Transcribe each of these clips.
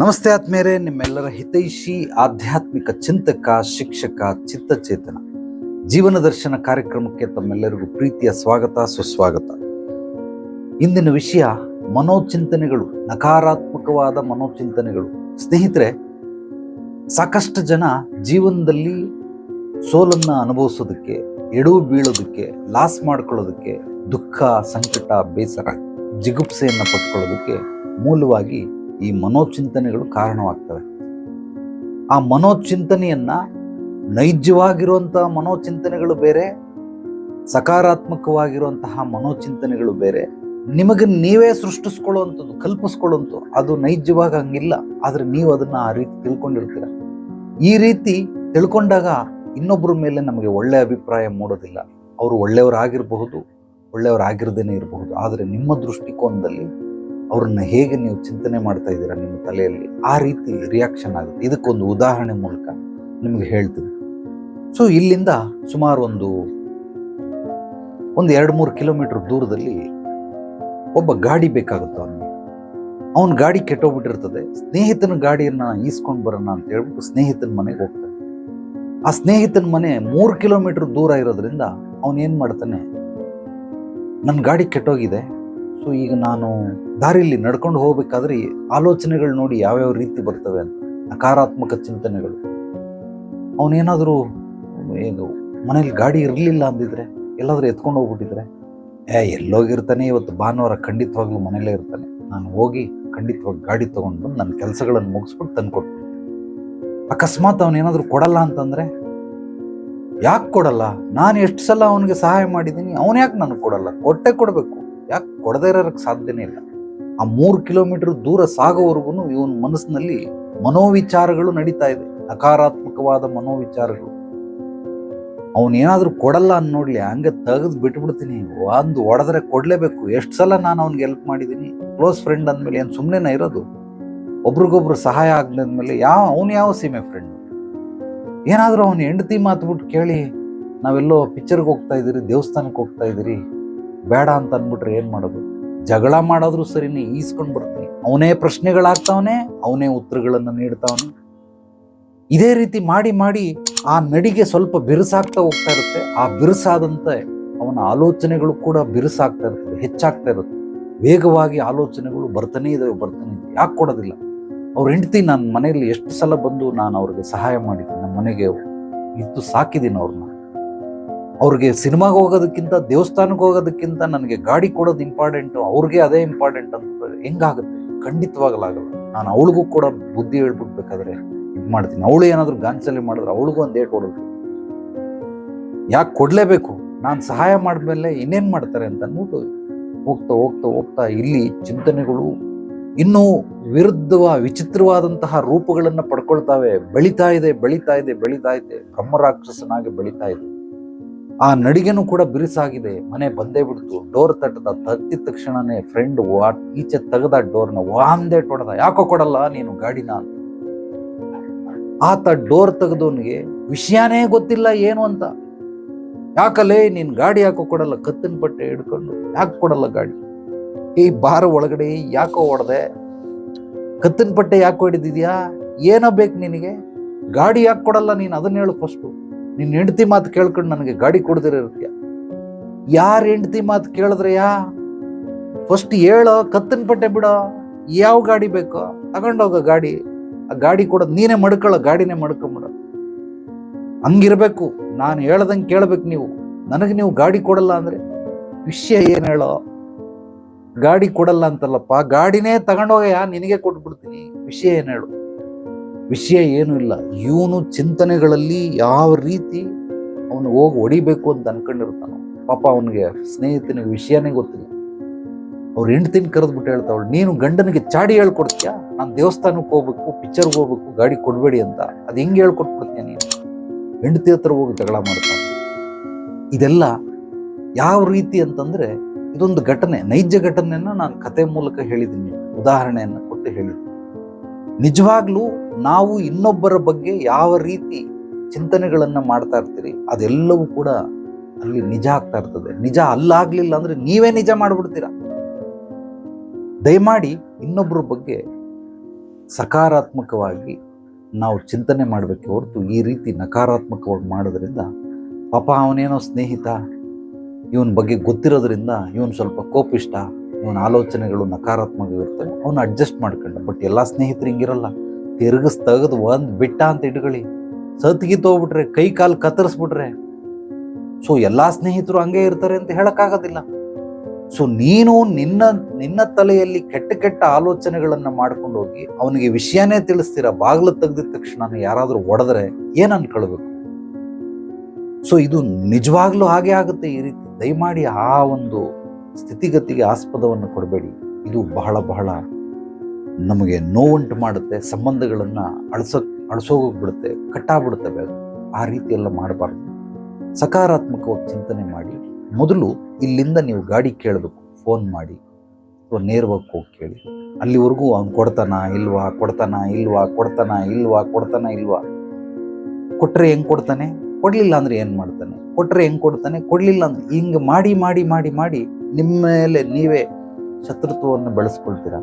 ನಮಸ್ತೆ ಆತ್ಮೇರೆ, ನಿಮ್ಮೆಲ್ಲರ ಹಿತೈಷಿ ಆಧ್ಯಾತ್ಮಿಕ ಚಿಂತಕ, ಶಿಕ್ಷಕ, ಚಿತ್ತಚೇತನ ಜೀವನ ದರ್ಶನ ಕಾರ್ಯಕ್ರಮಕ್ಕೆ ತಮ್ಮೆಲ್ಲರಿಗೂ ಪ್ರೀತಿಯ ಸ್ವಾಗತ, ಸುಸ್ವಾಗತ. ಇಂದಿನ ವಿಷಯ ಮನೋಚಿಂತನೆಗಳು, ನಕಾರಾತ್ಮಕವಾದ ಮನೋಚಿಂತನೆಗಳು. ಸ್ನೇಹಿತರೆ, ಸಾಕಷ್ಟು ಜನ ಜೀವನದಲ್ಲಿ ಸೋಲನ್ನ ಅನುಭವಿಸೋದಕ್ಕೆ, ಎಡವು ಬೀಳೋದಕ್ಕೆ, ಲಾಸ್ ಮಾಡ್ಕೊಳ್ಳೋದಕ್ಕೆ, ದುಃಖ, ಸಂಕಟ, ಬೇಸರ, ಜಿಗುಪ್ಸೆಯನ್ನು ಪಟ್ಕೊಳ್ಳೋದಕ್ಕೆ ಮೂಲವಾಗಿ ಈ ಮನೋಚಿಂತನೆಗಳು ಕಾರಣವಾಗ್ತವೆ. ಆ ಮನೋಚಿಂತನೆಯನ್ನ ನೈಜವಾಗಿರುವಂತಹ ಮನೋಚಿಂತನೆಗಳು ಬೇರೆ, ಸಕಾರಾತ್ಮಕವಾಗಿರುವಂತಹ ಮನೋಚಿಂತನೆಗಳು ಬೇರೆ. ನಿಮಗೆ ನೀವೇ ಸೃಷ್ಟಿಸ್ಕೊಳ್ಳುವಂಥದ್ದು, ಕಲ್ಪಿಸ್ಕೊಳ್ಳುವಂಥದ್ದು, ಅದು ನೈಜವಾಗಿ ಹಂಗಿಲ್ಲ. ಆದ್ರೆ ನೀವು ಅದನ್ನ ಆ ರೀತಿ ತಿಳ್ಕೊಂಡಿರ್ತೀರ. ಈ ರೀತಿ ತಿಳ್ಕೊಂಡಾಗ ಇನ್ನೊಬ್ಬರ ಮೇಲೆ ನಮಗೆ ಒಳ್ಳೆ ಅಭಿಪ್ರಾಯ ಮೂಡೋದಿಲ್ಲ. ಅವರು ಒಳ್ಳೆಯವರಾಗಿರಬಹುದು, ಒಳ್ಳೆಯವರಾಗಿರದೇನೆ ಇರಬಹುದು. ಆದರೆ ನಿಮ್ಮ ದೃಷ್ಟಿಕೋನದಲ್ಲಿ ಅವ್ರನ್ನ ಹೇಗೆ ನೀವು ಚಿಂತನೆ ಮಾಡ್ತಾ ಇದ್ದೀರಾ ನಿಮ್ಮ ತಲೆಯಲ್ಲಿ, ಆ ರೀತಿ ರಿಯಾಕ್ಷನ್ ಆಗುತ್ತೆ. ಇದಕ್ಕೊಂದು ಉದಾಹರಣೆ ಮೂಲಕ ನಿಮಗೆ ಹೇಳ್ತೀನಿ. ಸೊ ಇಲ್ಲಿಂದ ಸುಮಾರು ಒಂದು 2-3 ಕಿಲೋಮೀಟರ್ ದೂರದಲ್ಲಿ ಒಬ್ಬ ಗಾಡಿ ಬೇಕಾಗುತ್ತೆ ಅವನಿಗೆ. ಅವನ ಗಾಡಿ ಕೆಟ್ಟೋಗ್ಬಿಟ್ಟಿರ್ತದೆ. ಸ್ನೇಹಿತನ ಗಾಡಿಯನ್ನ ಈಸ್ಕೊಂಡು ಬರೋಣ ಅಂತ ಹೇಳ್ಬಿಟ್ಟು ಸ್ನೇಹಿತನ ಮನೆಗೆ ಹೋಗ್ತಾನೆ. ಆ ಸ್ನೇಹಿತನ ಮನೆ 3 ಕಿಲೋಮೀಟರ್ ದೂರ ಇರೋದ್ರಿಂದ ಅವನೇನ್ ಮಾಡ್ತಾನೆ, ನನ್ನ ಗಾಡಿ ಕೆಟ್ಟೋಗಿದೆ, ಸೊ ಈಗ ನಾನು ದಾರಿಯಲ್ಲಿ ನಡ್ಕೊಂಡು ಹೋಗ್ಬೇಕಾದ್ರೆ ಆಲೋಚನೆಗಳು ನೋಡಿ ಯಾವ್ಯಾವ ರೀತಿ ಬರ್ತವೆ ಅಂತ, ನಕಾರಾತ್ಮಕ ಚಿಂತನೆಗಳು. ಅವನೇನಾದರೂ ಏನು ಮನೇಲಿ ಗಾಡಿ ಇರಲಿಲ್ಲ ಅಂದಿದ್ರೆ, ಎಲ್ಲಾದ್ರೂ ಎತ್ಕೊಂಡು ಹೋಗ್ಬಿಟ್ಟಿದ್ರೆ, ಎಲ್ಲೋಗಿರ್ತಾನೆ, ಇವತ್ತು ಭಾನುವಾರ ಖಂಡಿತವಾಗ್ಲೂ ಮನೇಲೇ ಇರ್ತಾನೆ, ನಾನು ಹೋಗಿ ಖಂಡಿತವಾಗಿ ಗಾಡಿ ತೊಗೊಂಡು ಬಂದು ನನ್ನ ಕೆಲಸಗಳನ್ನು ಮುಗಿಸ್ಬಿಟ್ಟು ತಂದ್ಕೊಡ್ತೀನಿ. ಅಕಸ್ಮಾತ್ ಅವನೇನಾದ್ರೂ ಕೊಡಲ್ಲ ಅಂತಂದ್ರೆ, ಯಾಕೆ ಕೊಡಲ್ಲ, ನಾನು ಎಷ್ಟು ಸಲ ಅವನಿಗೆ ಸಹಾಯ ಮಾಡಿದ್ದೀನಿ, ಅವನು ಯಾಕೆ ನನಗೆ ಕೊಡಲ್ಲ, ಕೊಡಬೇಕು, ಯಾಕೆ ಕೊಡದೇ ಇರೋಕ್ಕೆ ಸಾಧ್ಯನೇ ಇಲ್ಲ. ಆ 3 ಕಿಲೋಮೀಟರ್ ದೂರ ಸಾಗೋವರೆಗೂ ಇವನ ಮನಸ್ಸಿನಲ್ಲಿ ಮನೋವಿಚಾರಗಳು ನಡೀತಾ ಇದೆ, ನಕಾರಾತ್ಮಕವಾದ ಮನೋವಿಚಾರಗಳು. ಅವನೇನಾದ್ರೂ ಕೊಡಲ್ಲ ಅನ್ನೋಡ್ಲಿ, ಹಂಗೆ ತೆಗೆದು ಬಿಟ್ಬಿಡ್ತೀನಿ, ಒಂದು ಹೊಡೆದ್ರೆ ಕೊಡ್ಲೇಬೇಕು. ಎಷ್ಟು ಸಲ ನಾನು ಅವ್ನಿಗೆ ಹೆಲ್ಪ್ ಮಾಡಿದ್ದೀನಿ, ಕ್ಲೋಸ್ ಫ್ರೆಂಡ್ ಅಂದಮೇಲೆ ಏನು ಸುಮ್ಮನೆ ಇರೋದು, ಒಬ್ರಿಗೊಬ್ರು ಸಹಾಯ ಆಗ್ಲಿದ್ಮೇಲೆ ಅವನು ಯಾವ ಸೀಮೆ ಫ್ರೆಂಡ್. ಏನಾದರೂ ಅವನ ಹೆಂಡತಿ ಮಾತುಬಿಟ್ಟು ಕೇಳಿ, ನಾವೆಲ್ಲೋ ಪಿಕ್ಚರ್ಗೆ ಹೋಗ್ತಾ ಇದ್ದೀರಿ, ದೇವಸ್ಥಾನಕ್ಕೆ ಹೋಗ್ತಾ ಇದ್ದೀರಿ, ಬೇಡ ಅಂತ ಅಂದ್ಬಿಟ್ರೆ ಏನ್ ಮಾಡೋದು? ಜಗಳ ಮಾಡೋದ್ರು ಸರಿನೇ, ಈಸ್ಕೊಂಡು ಬರ್ತೀನಿ. ಅವನೇ ಪ್ರಶ್ನೆಗಳಾಗ್ತಾವನೆ, ಅವನೇ ಉತ್ತರಗಳನ್ನು ನೀಡ್ತಾವನೆ. ಇದೇ ರೀತಿ ಮಾಡಿ ಮಾಡಿ ಆ ನಡಿಗೆ ಸ್ವಲ್ಪ ಬಿರುಸಾಗ್ತಾ ಹೋಗ್ತಾ ಇರುತ್ತೆ. ಆ ಬಿರುಸಾದಂತೆ ಅವನ ಆಲೋಚನೆಗಳು ಕೂಡ ಬಿರುಸಾಗ್ತಾ ಇರ್ತದೆ, ಹೆಚ್ಚಾಗ್ತಾ ಇರುತ್ತೆ. ವೇಗವಾಗಿ ಆಲೋಚನೆಗಳು ಬರ್ತಾನೆ ಇದಾವೆ. ಯಾಕೆ ಕೊಡೋದಿಲ್ಲ? ಅವ್ರ ಹೆಂಡತಿ ನನ್ನ ಮನೆಯಲ್ಲಿ ಎಷ್ಟು ಸಲ ಬಂದು ನಾನು ಅವ್ರಿಗೆ ಸಹಾಯ ಮಾಡಿದ್ದೀನಿ, ನಮ್ಮ ಮನೆಗೆ ಇದ್ದು ಸಾಕಿದ್ದೀನಿ ಅವ್ರನ್ನ. ಅವ್ರಿಗೆ ಸಿನಿಮಾಗೆ ಹೋಗೋದಕ್ಕಿಂತ, ದೇವಸ್ಥಾನಕ್ಕೆ ಹೋಗೋದಕ್ಕಿಂತ ನನಗೆ ಗಾಡಿ ಕೊಡೋದು ಇಂಪಾರ್ಟೆಂಟು, ಅವ್ರಿಗೆ ಅದೇ ಇಂಪಾರ್ಟೆಂಟ್ ಅಂತ ಹೆಂಗಾಗುತ್ತೆ? ಖಂಡಿತವಾಗಲಾಗಲ್ಲ. ನಾನು ಅವಳಿಗೂ ಕೂಡ ಬುದ್ಧಿ ಹೇಳ್ಬಿಡ್ಬೇಕಾದ್ರೆ ಇದು ಮಾಡ್ತೀನಿ. ಅವಳು ಏನಾದ್ರು ಗಾಂಚಲಿ ಮಾಡಿದ್ರೆ ಅವಳಿಗೂ ಒಂದು ಏಟ್ ಹೊಡೋದು. ಯಾಕೆ ಕೊಡ್ಲೇಬೇಕು? ನಾನು ಸಹಾಯ ಮಾಡಿದ್ಮೇಲೆ ಇನ್ನೇನ್ ಮಾಡ್ತಾರೆ ಅಂತ ಅಂದ್ಬಿಟ್ಟು ಹೋಗ್ತಾ ಹೋಗ್ತಾ ಹೋಗ್ತಾ ಇಲ್ಲಿ ಚಿಂತನೆಗಳು ಇನ್ನೂ ವಿಚಿತ್ರವಾದಂತಹ ರೂಪಗಳನ್ನ ಪಡ್ಕೊಳ್ತಾವೆ. ಬೆಳೀತಾ ಇದೆ ಬ್ರಹ್ಮರಾಕ್ಷಸನಾಗಿ ಬೆಳೀತಾ ಇದೆ. ಆ ನಡಿಗೆನೂ ಕೂಡ ಬಿರುಸಾಗಿದೆ. ಮನೆ ಬಂದೇ ಬಿಡ್ತು. ಡೋರ್ ತಟ್ಟಿದ ತಕ್ಷಣನೇ ಫ್ರೆಂಡ್ ಈಚೆ ತೆಗೆದ ಡೋರ್ನ ಒಂದೇ ಹೊಡೆದ. ಯಾಕೋ ಕೊಡಲ್ಲ ನೀನು ಗಾಡಿನ ಅಂತ. ಆತ ಡೋರ್ ತೆಗೆದವನಿಗೆ ವಿಷಯನೇ ಗೊತ್ತಿಲ್ಲ ಏನು ಅಂತ. ಯಾಕಲ್ಲೇ ನೀನ್ ಗಾಡಿ ಯಾಕೋ ಕೊಡಲ್ಲ? ಕತ್ತಿನ ಬಟ್ಟೆ ಹಿಡ್ಕೊಂಡು ಯಾಕೆ ಕೊಡಲ್ಲ ಗಾಡಿ? ಈ ಬಾರ ಒಳಗಡೆ ಯಾಕೋ ಹೊಡೆದೆ? ಕತ್ತಿನ ಪಟ್ಟೆ ಯಾಕೋ ಹಿಡಿದಿದ್ಯಾ? ಏನೋ ಬೇಕು ನಿನಗೆ? ಗಾಡಿ ಯಾಕೆ ಕೊಡಲ್ಲ ನೀನು? ಅದನ್ನ ಹೇಳು ಫಸ್ಟು. ನಿನ್ನ ಹೆಂಡತಿ ಮಾತು ಕೇಳ್ಕೊಂಡು ನನಗೆ ಗಾಡಿ ಕೊಡದಿರ ಇರ್ತೀಯ. ಯಾರ ಹೆಂಡತಿ ಮಾತು ಕೇಳಿದ್ರೆಯಾ? ಫಸ್ಟ್ ಹೇಳೋ, ಕತ್ತಿನ ಪಟ್ಟೆ ಬಿಡೋ. ಯಾವ ಗಾಡಿ ಬೇಕೋ ತಗೊಂಡೋಗ ಗಾಡಿ. ಆ ಗಾಡಿ ಕೊಡೋದು ನೀನೇ ಮಡ್ಕೊಳ್ಳೋ, ಗಾಡಿನೇ ಮಡ್ಕೊಂಬಿಡ. ಹಂಗಿರ್ಬೇಕು. ನಾನು ಹೇಳ್ದಂಗೆ ಕೇಳ್ಬೇಕು ನೀವು. ನನಗೆ ನೀವು ಗಾಡಿ ಕೊಡಲ್ಲ ಅಂದ್ರೆ ವಿಷಯ ಏನ್ ಹೇಳೋ? ಗಾಡಿ ಕೊಡಲ್ಲ ಅಂತಲ್ಲಪ್ಪ, ಗಾಡಿನೇ ತಗೊಂಡೋಗಯ್ಯ, ನಿನಗೆ ಕೊಟ್ಬಿಡ್ತೀನಿ. ವಿಷಯ ಏನ್ ಹೇಳು? ವಿಷಯ ಏನೂ ಇಲ್ಲ. ಇವನು ಚಿಂತನೆಗಳಲ್ಲಿ ಯಾವ ರೀತಿ ಅವನು ಹೋಗಿ ಹೊಡಿಬೇಕು ಅಂತ ಅನ್ಕೊಂಡಿರ್ತಾನೋ. ಪಾಪ ಅವನಿಗೆ ಸ್ನೇಹಿತನಿಗೆ ವಿಷಯನೇ ಗೊತ್ತಿಲ್ಲ. ಅವ್ರ ಹೆಂಡ್ತಿನ ಕರೆದ್ಬಿಟ್ಟು ಹೇಳ್ತಾವಳು, ನೀನು ಗಂಡನಿಗೆ ಚಾಡಿ ಹೇಳ್ಕೊಡ್ತೀಯ? ನಾನು ದೇವಸ್ಥಾನಕ್ಕೆ ಹೋಗ್ಬೇಕು, ಪಿಕ್ಚರ್ಗೆ ಹೋಗ್ಬೇಕು, ಗಾಡಿ ಕೊಡ್ಬೇಡಿ ಅಂತ. ಅದು ಹೆಂಗೆ ಹೇಳ್ಕೊಟ್ಬಿಡ್ತೀಯ ನೀನು? ಹೆಂಡತಿ ಹತ್ರ ಹೋಗಿ ಜಗಳ ಮಾಡ್ತಾನೆ. ಇದೆಲ್ಲ ಯಾವ ರೀತಿ ಅಂತಂದ್ರೆ, ಇದೊಂದು ಘಟನೆ, ನೈಜ ಘಟನೆಯನ್ನ ನಾನು ಕತೆ ಮೂಲಕ ಹೇಳಿದ್ದೀನಿ, ಉದಾಹರಣೆಯನ್ನ ಕೊಟ್ಟು ಹೇಳಿದ್ದೀನಿ. ನಿಜವಾಗ್ಲೂ ನಾವು ಇನ್ನೊಬ್ಬರ ಬಗ್ಗೆ ಯಾವ ರೀತಿ ಚಿಂತನೆಗಳನ್ನ ಮಾಡ್ತಾ ಇರ್ತೀರಿ, ಅದೆಲ್ಲವೂ ಕೂಡ ಅಲ್ಲಿ ನಿಜ ಆಗ್ತಾ ಇರ್ತದೆ. ನಿಜ ಅಲ್ಲಾಗ್ಲಿಲ್ಲ ಅಂದ್ರೆ ನೀವೇ ನಿಜ ಮಾಡ್ಬಿಡ್ತೀರಾ. ದಯಮಾಡಿ ಇನ್ನೊಬ್ಬರ ಬಗ್ಗೆ ಸಕಾರಾತ್ಮಕವಾಗಿ ನಾವು ಚಿಂತನೆ ಮಾಡಬೇಕೆ ಹೊರತು ಈ ರೀತಿ ನಕಾರಾತ್ಮಕವಾಗಿ ಮಾಡೋದ್ರಿಂದ ಪಾಪ ಅವನೇನೋ ಸ್ನೇಹಿತ, ಇವನ ಬಗ್ಗೆ ಗೊತ್ತಿರೋದ್ರಿಂದ ಇವನು ಸ್ವಲ್ಪ ಕೋಪಿಷ್ಟ, ಇವನ ಆಲೋಚನೆಗಳು ನಕಾರಾತ್ಮಕ ಇರ್ತವೆ, ಅವನು ಅಡ್ಜಸ್ಟ್ ಮಾಡ್ಕೊಂಡ. ಬಟ್ ಎಲ್ಲ ಸ್ನೇಹಿತರು ಹಿಂಗಿರಲ್ಲ. ತಿರುಗಿಸ್ ತೆಗೆದು ಒಂದು ಬಿಟ್ಟ ಅಂತ ಇಟ್ಕೊಳ್ಳಿ, ಸತ್ಗಿ ತೋಗ್ಬಿಟ್ರೆ, ಕೈ ಕಾಲು ಕತ್ತರಿಸ್ಬಿಟ್ರೆ, ಸೊ ಎಲ್ಲ ಸ್ನೇಹಿತರು ಹಂಗೆ ಇರ್ತಾರೆ ಅಂತ ಹೇಳಕ್ಕಾಗೋದಿಲ್ಲ. ಸೊ ನೀನು ನಿನ್ನ ತಲೆಯಲ್ಲಿ ಕೆಟ್ಟ ಕೆಟ್ಟ ಆಲೋಚನೆಗಳನ್ನ ಮಾಡ್ಕೊಂಡು ಹೋಗಿ ಅವನಿಗೆ ವಿಷಯನೇ ತಿಳಿಸ್ತೀರ, ಬಾಗಿಲು ತೆಗೆದಿದ ತಕ್ಷಣ ಯಾರಾದ್ರೂ ಹೊಡೆದ್ರೆ ಏನ್ ಅನ್ಕೊಳ್ಬೇಕು? ಸೊ ಇದು ನಿಜವಾಗ್ಲೂ ಹಾಗೆ ಆಗುತ್ತೆ. ಈ ರೀತಿ ದಯಮಾಡಿ ಆ ಒಂದು ಸ್ಥಿತಿಗತಿಗೆ ಆಸ್ಪದವನ್ನು ಕೊಡಬೇಡಿ. ಇದು ಬಹಳ ಬಹಳ ನಮಗೆ ನೋವುಂಟು ಮಾಡುತ್ತೆ, ಸಂಬಂಧಗಳನ್ನ ಅಳಿಸೋಗ್ಬಿಡುತ್ತೆ, ಕಟ್ಟಾಗ್ಬಿಡುತ್ತವೆ. ಆ ರೀತಿ ಎಲ್ಲ ಮಾಡಬಾರ್ದು. ಸಕಾರಾತ್ಮಕವಾಗಿ ಚಿಂತನೆ ಮಾಡಿ. ಮೊದಲು ಇಲ್ಲಿಂದ ನೀವು ಗಾಡಿ ಕೇಳಬೇಕು, ಫೋನ್ ಮಾಡಿ ಅಥವಾ ನೇರವಾಗಿ ಹೋಗಿ ಕೇಳಿ. ಅಲ್ಲಿವರೆಗೂ ಅವ್ನು ಕೊಡ್ತಾನ ಇಲ್ವಾ, ಕೊಡ್ತಾನ ಇಲ್ವಾ, ಕೊಡ್ತಾನ ಇಲ್ವಾ, ಕೊಡ್ತಾನ ಇಲ್ವಾ, ಕೊಟ್ರೆ ಹೆಂಗ್ ಕೊಡ್ತಾನೆ, ಕೊಡ್ಲಿಲ್ಲ ಅಂದ್ರೆ ಏನ್ ಮಾಡ್ತಾನೆ, ಕೊಟ್ರೆ ಹೆಂಗ್ ಕೊಡ್ತಾನೆ, ಕೊಡ್ಲಿಲ್ಲ ಅಂದ್ರೆ ಹಿಂಗ್ ಮಾಡಿ ಮಾಡಿ ಮಾಡಿ ಮಾಡಿ ನಿಮ್ಮ ಮೇಲೆ ನೀವೇ ಶತ್ರುತ್ವವನ್ನು ಬೆಳೆಸ್ಕೊಳ್ತೀರಾ.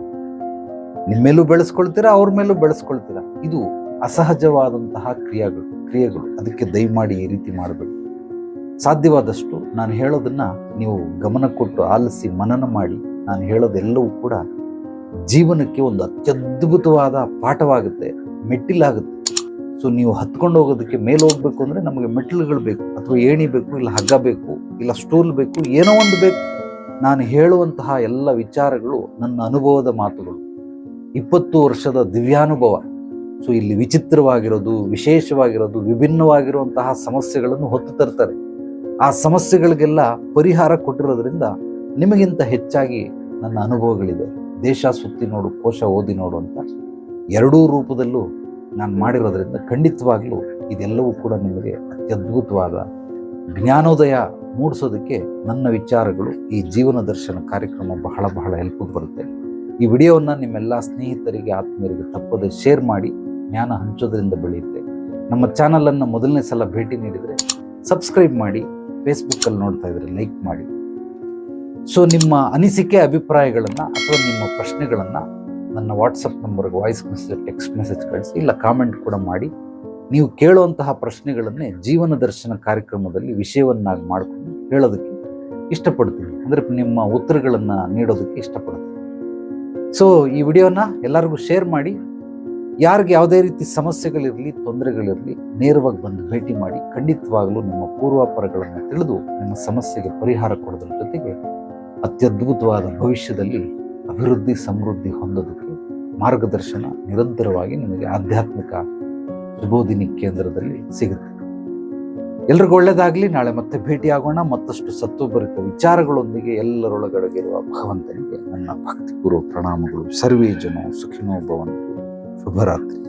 ನಿಮ್ಮ ಮೇಲೂ ಬೆಳೆಸ್ಕೊಳ್ತೀರಾ, ಅವ್ರ ಮೇಲೂ ಬೆಳೆಸ್ಕೊಳ್ತೀರಾ. ಇದು ಅಸಹಜವಾದಂತಹ ಕ್ರಿಯೆಗಳು. ಅದಕ್ಕೆ ದಯಮಾಡಿ ಈ ರೀತಿ ಮಾಡಬೇಕು. ಸಾಧ್ಯವಾದಷ್ಟು ನಾನು ಹೇಳೋದನ್ನ ನೀವು ಗಮನ ಕೊಟ್ಟು ಆಲಿಸಿ ಮನನ ಮಾಡಿ. ನಾನು ಹೇಳೋದೆಲ್ಲವೂ ಕೂಡ ಜೀವನಕ್ಕೆ ಒಂದು ಅತ್ಯದ್ಭುತವಾದ ಪಾಠವಾಗುತ್ತೆ, ಮೆಟ್ಟಿಲಾಗುತ್ತೆ. ಸೊ ನೀವು ಹತ್ಕೊಂಡು ಹೋಗೋದಕ್ಕೆ ಮೇಲೆ ಹೋಗ್ಬೇಕು ಅಂದ್ರೆ ನಮಗೆ ಮೆಟ್ಟಿಲುಗಳು ಬೇಕು, ಅಥವಾ ಏಣಿ ಬೇಕು, ಇಲ್ಲ ಹಗ್ಗ ಬೇಕು, ಇಲ್ಲ ಸ್ಟೂಲ್ ಬೇಕು, ಏನೋ ಒಂದು ಬೇಕು. ನಾನು ಹೇಳುವಂತಹ ಎಲ್ಲ ವಿಚಾರಗಳು ನನ್ನ ಅನುಭವದ ಮಾತುಗಳು, 20 ವರ್ಷದ ದಿವ್ಯಾನುಭವ. ಸೊ ಇಲ್ಲಿ ವಿಚಿತ್ರವಾಗಿರೋದು, ವಿಶೇಷವಾಗಿರೋದು, ವಿಭಿನ್ನವಾಗಿರುವಂತಹ ಸಮಸ್ಯೆಗಳನ್ನು ಹೊತ್ತು ತರ್ತಾರೆ. ಆ ಸಮಸ್ಯೆಗಳಿಗೆಲ್ಲ ಪರಿಹಾರ ಕೊಟ್ಟಿರೋದ್ರಿಂದ ನಿಮಗಿಂತ ಹೆಚ್ಚಾಗಿ ನನ್ನ ಅನುಭವಗಳಿದೆ. ದೇಶ ಸುತ್ತಿ ನೋಡು, ಕೋಶ ಓದಿ ನೋಡು ಅಂತ ಎರಡೂ ರೂಪದಲ್ಲೂ ನಾನು ಮಾಡಿರೋದ್ರಿಂದ ಖಂಡಿತವಾಗ್ಲೂ ಇದೆಲ್ಲವೂ ಕೂಡ ನಿಮಗೆ ಅತ್ಯದ್ಭುತವಾದ ಜ್ಞಾನೋದಯ ಮೂಡಿಸೋದಕ್ಕೆ ನನ್ನ ವಿಚಾರಗಳು, ಈ ಜೀವನ ದರ್ಶನ ಕಾರ್ಯಕ್ರಮ ಬಹಳ ಬಹಳ ಹೆಲ್ಪ್ ಬರುತ್ತೆ. ಈ ವಿಡಿಯೋವನ್ನು ನಿಮ್ಮೆಲ್ಲ ಸ್ನೇಹಿತರಿಗೆ, ಆತ್ಮೀಯರಿಗೆ ತಪ್ಪದೆ ಶೇರ್ ಮಾಡಿ. ಜ್ಞಾನ ಹಂಚೋದ್ರಿಂದ ಬೆಳೆಯುತ್ತೆ. ನಮ್ಮ ಚಾನಲನ್ನು ಮೊದಲನೇ ಸಲ ಭೇಟಿ ನೀಡಿದರೆ ಸಬ್ಸ್ಕ್ರೈಬ್ ಮಾಡಿ. ಫೇಸ್ಬುಕ್ಕಲ್ಲಿ ನೋಡ್ತಾ ಇದ್ರೆ ಲೈಕ್ ಮಾಡಿ. ಸೊ ನಿಮ್ಮ ಅನಿಸಿಕೆ, ಅಭಿಪ್ರಾಯಗಳನ್ನು ಅಥವಾ ನಿಮ್ಮ ಪ್ರಶ್ನೆಗಳನ್ನು ನನ್ನ ವಾಟ್ಸಪ್ ನಂಬರ್ಗೆ ವಾಯ್ಸ್ ಮೆಸೇಜ್, ಟೆಕ್ಸ್ಟ್ ಮೆಸೇಜ್ ಕಳಿಸಿ, ಇಲ್ಲ ಕಾಮೆಂಟ್ ಕೂಡ ಮಾಡಿ. ನೀವು ಕೇಳುವಂತಹ ಪ್ರಶ್ನೆಗಳನ್ನೇ ಜೀವನ ದರ್ಶನ ಕಾರ್ಯಕ್ರಮದಲ್ಲಿ ವಿಷಯವನ್ನಾಗಿ ಮಾಡಿಕೊಂಡು ಹೇಳೋದಕ್ಕೆ ಇಷ್ಟಪಡ್ತೀನಿ. ಅಂದರೆ ನಿಮ್ಮ ಉತ್ತರಗಳನ್ನು ನೀಡೋದಕ್ಕೆ ಇಷ್ಟಪಡ್ತೀನಿ. ಸೊ ಈ ವಿಡಿಯೋನ ಎಲ್ಲರಿಗೂ ಶೇರ್ ಮಾಡಿ. ಯಾರಿಗೆ ಯಾವುದೇ ರೀತಿ ಸಮಸ್ಯೆಗಳಿರಲಿ, ತೊಂದರೆಗಳಿರಲಿ, ನೇರವಾಗಿ ಬಂದು ಭೇಟಿ ಮಾಡಿ. ಖಂಡಿತವಾಗಲೂ ನಿಮ್ಮ ಪೂರ್ವಾಪರಗಳನ್ನು ತಿಳಿದು ನಿಮ್ಮ ಸಮಸ್ಯೆಗೆ ಪರಿಹಾರ ಕೊಡೋದ್ರ ಜೊತೆಗೆ ಅತ್ಯದ್ಭುತವಾದ ಭವಿಷ್ಯದಲ್ಲಿ ಅಭಿವೃದ್ಧಿ, ಸಮೃದ್ಧಿ ಹೊಂದೋದಕ್ಕೆ ಮಾರ್ಗದರ್ಶನ ನಿರಂತರವಾಗಿ ನಿಮಗೆ ಆಧ್ಯಾತ್ಮಿಕ ಸುಬೋಧಿನಿ ಕೇಂದ್ರದಲ್ಲಿ ಸಿಗುತ್ತೆ. ಎಲ್ರಿಗೂ ಒಳ್ಳೆಯದಾಗಲಿ. ನಾಳೆ ಮತ್ತೆ ಭೇಟಿಯಾಗೋಣ ಮತ್ತಷ್ಟು ಸತ್ವಭರಿತ ವಿಚಾರಗಳೊಂದಿಗೆ. ಎಲ್ಲರೊಳಗಡೆಗಿರುವ ಭಗವಂತನಿಗೆ ನನ್ನ ಭಕ್ತಿಪೂರ್ವ ಪ್ರಣಾಮಗಳು. ಸರ್ವೇ ಜನ ಸುಖಿನೋ ಭವಂತು. ಶುಭರಾತ್ರಿ.